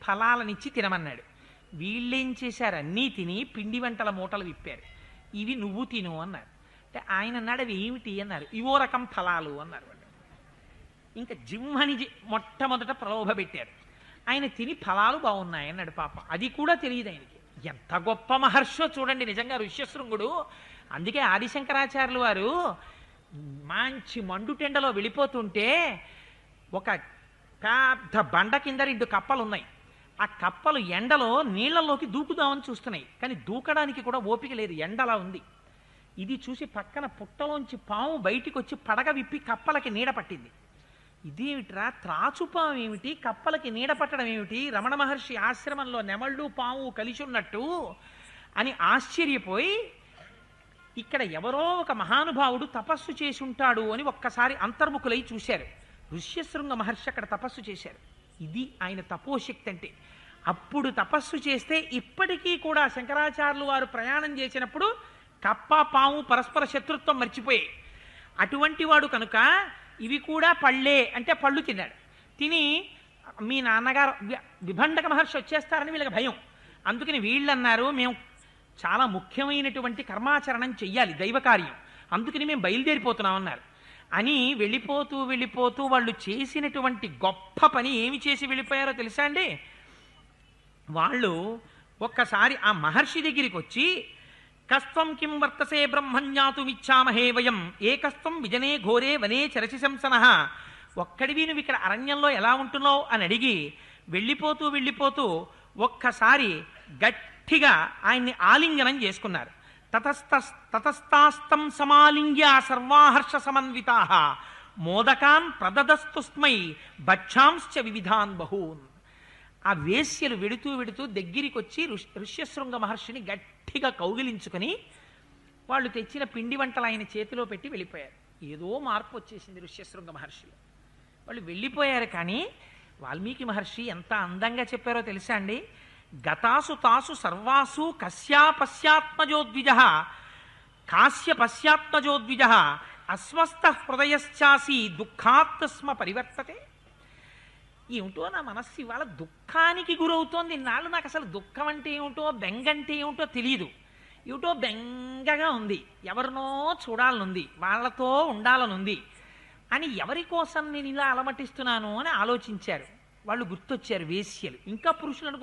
ఫలాలనిచ్చి తినమన్నాడు. వీళ్ళేం చేశారు, అన్నీ తిని పిండి వంటల మూటలు విప్పారు. ఇవి నువ్వు తిను అన్నారు. అంటే ఆయన అన్నాడు, అవి ఏమిటి అన్నారు. ఇవో రకం ఫలాలు అన్నారు వాళ్ళు. ఇంకా జిమ్మని మొట్టమొదట ప్రలోభ పెట్టారు. ఆయన తిని ఫలాలు బాగున్నాయి అన్నాడు. పాపం అది కూడా తెలియదు ఆయనకి. ఎంత గొప్ప మహర్షో చూడండి నిజంగా ఋష్యశృంగుడు. అందుకే ఆదిశంకరాచార్యులు వారు మంచి మండుటెండలో వెళ్ళిపోతుంటే ఒక పెద్ద బండ కింద 2 కప్పలు ఉన్నాయి. ఆ కప్పలు ఎండలో నీళ్లలోకి దూకుదామని చూస్తున్నాయి, కానీ దూకడానికి కూడా ఓపిక లేదు, ఎండలా ఉంది. ఇది చూసి పక్కన పుట్టలోంచి పాము బయటికి వచ్చి పడగ విప్పి కప్పలకి నీడ పట్టింది. ఇదేమిట్రా, త్రాచుపాము ఏమిటి, కప్పలకి నీడ పట్టడం ఏమిటి, రమణ మహర్షి ఆశ్రమంలో నెమళ్ళు పాము కలిసి ఉన్నట్టు అని ఆశ్చర్యపోయి, ఇక్కడ ఎవరో ఒక మహానుభావుడు తపస్సు చేసి ఉంటాడు అని ఒక్కసారి అంతర్ముఖులై చూశారు. ఋష్యశృంగ మహర్షి అక్కడ తపస్సు చేశారు. ఇది ఆయన తపోశక్తి అంటే. అప్పుడు తపస్సు చేస్తే ఇప్పటికీ కూడా శంకరాచార్యులు వారు ప్రయాణం చేసినప్పుడు కప్ప పాము పరస్పర శత్రుత్వం మర్చిపోయాయి. అటువంటి వాడు కనుక ఇవి కూడా పళ్ళే అంటే పళ్ళు తిన్నాడు. తిని మీ నాన్నగారు విభండక మహర్షి వచ్చేస్తారని వీళ్ళకి భయం. అందుకని వీళ్ళన్నారు, మేము చాలా ముఖ్యమైనటువంటి కర్మాచరణం చెయ్యాలి, దైవకార్యం, అందుకని మేము బయలుదేరిపోతున్నామన్నారు. అని వెళ్ళిపోతూ వెళ్ళిపోతూ వాళ్ళు చేసినటువంటి గొప్ప పని ఏమి చేసి వెళ్ళిపోయారో తెలుసా అండి. వాళ్ళు ఒక్కసారి ఆ మహర్షి దగ్గరికి వచ్చి, కస్త్వం కిం వర్తసే బ్రహ్మణ్యాతుమిచ్చామహే వయం ఏకస్త్వం విజనే ఘోరే వనే చరసి శంసనః, ఒక్కడివి నువ్వు ఇక్కడ అరణ్యంలో ఎలా ఉంటున్నావు అని అడిగి వెళ్ళిపోతూ వెళ్ళిపోతూ ఒక్కసారి గట్టిగా ఆయన్ని ఆలింగనం చేసుకున్నారు. తతస్తాస్తం సమాలింగ్య సర్వాహర్ష సమన్వితాః మోదకాన్ ప్రదదస్తుస్మై భక్షాంశ్చ వివిధాన్ బహూన్. ఆ వేశ్యలు వెడుతూ వెడుతూ దగ్గరికి వచ్చి ఋష్యశృంగ మహర్షిని గట్టిగా కౌగిలించుకొని వాళ్ళు తెచ్చిన పిండి వంటలు ఆయన చేతిలో పెట్టి వెళ్ళిపోయారు. ఏదో మార్పు వచ్చేసింది ఋష్యశృంగ మహర్షిలో. వాళ్ళు వెళ్ళిపోయారు. కానీ వాల్మీకి మహర్షి ఎంత అందంగా చెప్పారో తెలుసా అండి. గతాసు తాసు సర్వాసు కస్యాపస్యాత్మజోద్విజ కాశ్యపశ్యాత్మజోద్విజ అస్వస్థ హృదయశ్చాసి దుఃఖాత్ స్మ పరివర్తతే. ఏమిటో నా మనస్సు ఇవాళ దుఃఖానికి గురవుతోంది. ఇన్నాళ్ళు నాకు అసలు దుఃఖం అంటే ఏమిటో బెంగ అంటే ఏమిటో తెలియదు. ఏమిటో బెంగగా ఉంది, ఎవరినో చూడాలనుంది, వాళ్ళతో ఉండాలనుంది అని ఎవరి కోసం నేను ఇలా అలమటిస్తున్నాను అని ఆలోచించారు. వాళ్ళు గుర్తొచ్చారు వేశ్యలు. ఇంకా పురుషులు అనుకుంటారు